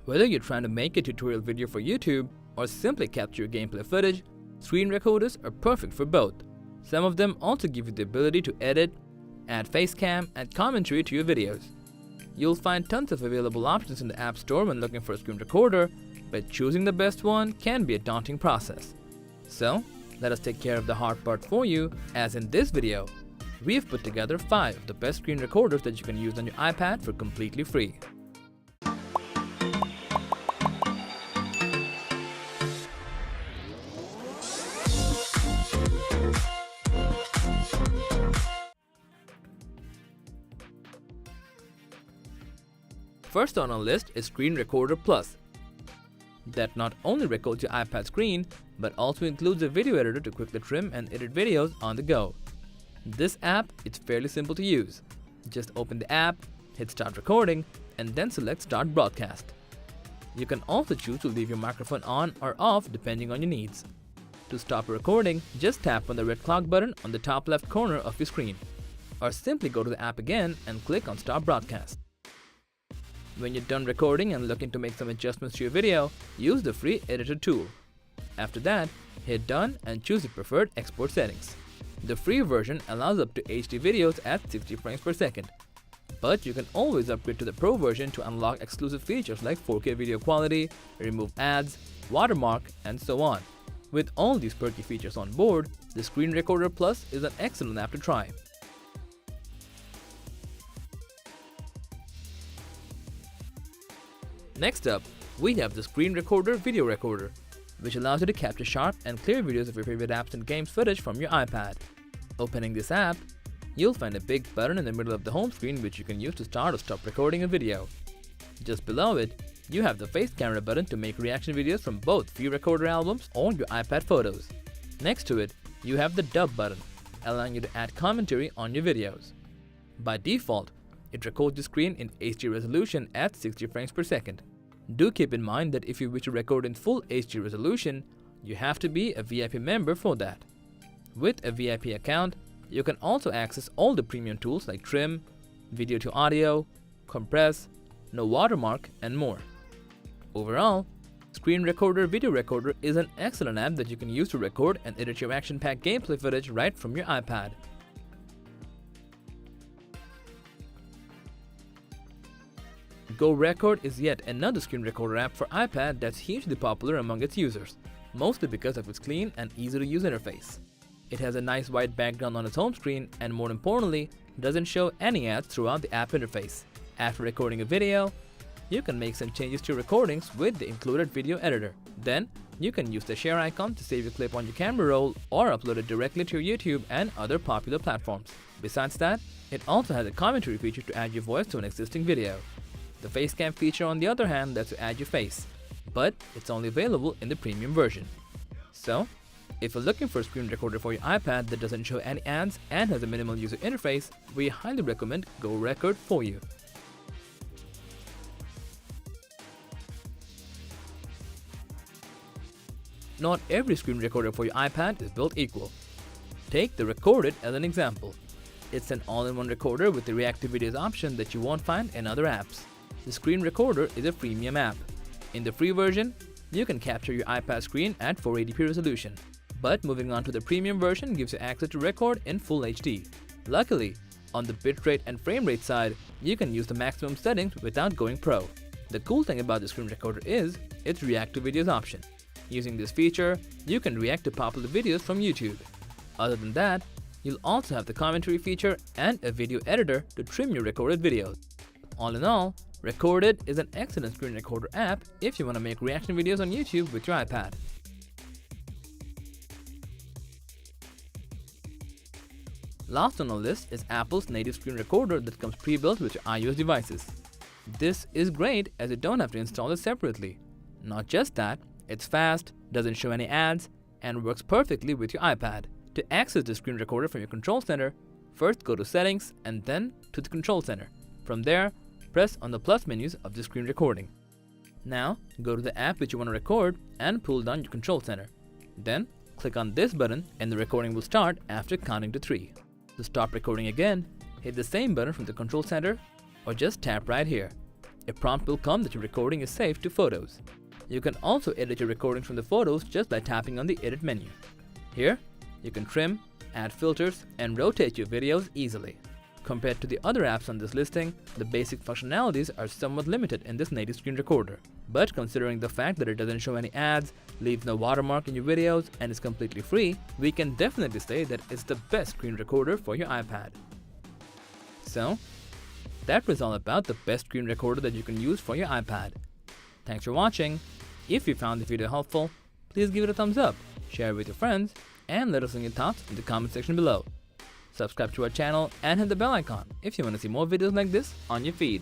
Whether you're trying to make a tutorial video for YouTube or simply capture your gameplay footage, screen recorders are perfect for both. Some of them also give you the ability to edit, add face cam, and commentary to your videos. You'll find tons of available options in the App Store when looking for a screen recorder, but choosing the best one can be a daunting process. So, let us take care of the hard part for you, as in this video, we have put together 5 of the best screen recorders that you can use on your iPad for completely free. First on our list is Screen Recorder Plus, that not only records your iPad screen, but also includes a video editor to quickly trim and edit videos on the go. This app is fairly simple to use. Just open the app, hit Start Recording, and then select Start Broadcast. You can also choose to leave your microphone on or off depending on your needs. To stop a recording, just tap on the red clock button on the top left corner of your screen, or simply go to the app again and click on Stop Broadcast. When you're done recording and looking to make some adjustments to your video, use the free editor tool. After that, hit Done and choose your preferred export settings. The free version allows up to HD videos at 60 frames per second. But you can always upgrade to the Pro version to unlock exclusive features like 4K video quality, remove ads, watermark, and so on. With all these perky features on board, the Screen Recorder Plus is an excellent app to try. Next up, we have the Screen Recorder Video Recorder, which allows you to capture sharp and clear videos of your favorite apps and games footage from your iPad. Opening this app, you'll find a big button in the middle of the home screen which you can use to start or stop recording a video. Just below it, you have the face camera button to make reaction videos from both free recorder albums or your iPad photos. Next to it, you have the dub button, allowing you to add commentary on your videos. By default, it records the screen in HD resolution at 60 frames per second. Do keep in mind that if you wish to record in full HD resolution, you have to be a VIP member for that. With a VIP account, you can also access all the premium tools like trim, video to audio, compress, no watermark, and more. Overall, Screen Recorder Video Recorder is an excellent app that you can use to record and edit your action-packed gameplay footage right from your iPad. Go Record is yet another screen recorder app for iPad that's hugely popular among its users, mostly because of its clean and easy-to-use interface. It has a nice white background on its home screen and, more importantly, doesn't show any ads throughout the app interface. After recording a video, you can make some changes to your recordings with the included video editor. Then, you can use the share icon to save your clip on your camera roll or upload it directly to your YouTube and other popular platforms. Besides that, it also has a commentary feature to add your voice to an existing video. The Facecam feature, on the other hand, lets you add your face, but it's only available in the premium version. So, if you're looking for a screen recorder for your iPad that doesn't show any ads and has a minimal user interface, we highly recommend Go Record for you. Not every screen recorder for your iPad is built equal. Take the Record It as an example. It's an all-in-one recorder with the reactive videos option that you won't find in other apps. The Screen Recorder is a freemium app. In the free version, you can capture your iPad screen at 480p resolution. But moving on to the premium version gives you access to record in full HD. Luckily, on the bitrate and frame rate side, you can use the maximum settings without going pro. The cool thing about the Screen Recorder is its reactive videos option. Using this feature, you can react to popular videos from YouTube. Other than that, you'll also have the commentary feature and a video editor to trim your recorded videos. All in all, Record It is an excellent screen recorder app if you want to make reaction videos on YouTube with your iPad. Last on our list is Apple's native screen recorder that comes pre-built with your iOS devices. This is great as you don't have to install it separately. Not just that, it's fast, doesn't show any ads, and works perfectly with your iPad. To access the screen recorder from your control center, first go to Settings and then to the Control Center. From there, press on the plus menus of the screen recording. Now, go to the app which you want to record and pull down your control center. Then, click on this button and the recording will start after counting to 3. To stop recording again, hit the same button from the control center or just tap right here. A prompt will come that your recording is saved to photos. You can also edit your recordings from the photos just by tapping on the edit menu. Here, you can trim, add filters, and rotate your videos easily. Compared to the other apps on this listing, the basic functionalities are somewhat limited in this native screen recorder. But considering the fact that it doesn't show any ads, leaves no watermark in your videos, and is completely free, we can definitely say that it's the best screen recorder for your iPad. So, that was all about the best screen recorder that you can use for your iPad. Thanks for watching. If you found the video helpful, please give it a thumbs up, share it with your friends, and let us know your thoughts in the comment section below. Subscribe to our channel and hit the bell icon if you want to see more videos like this on your feed.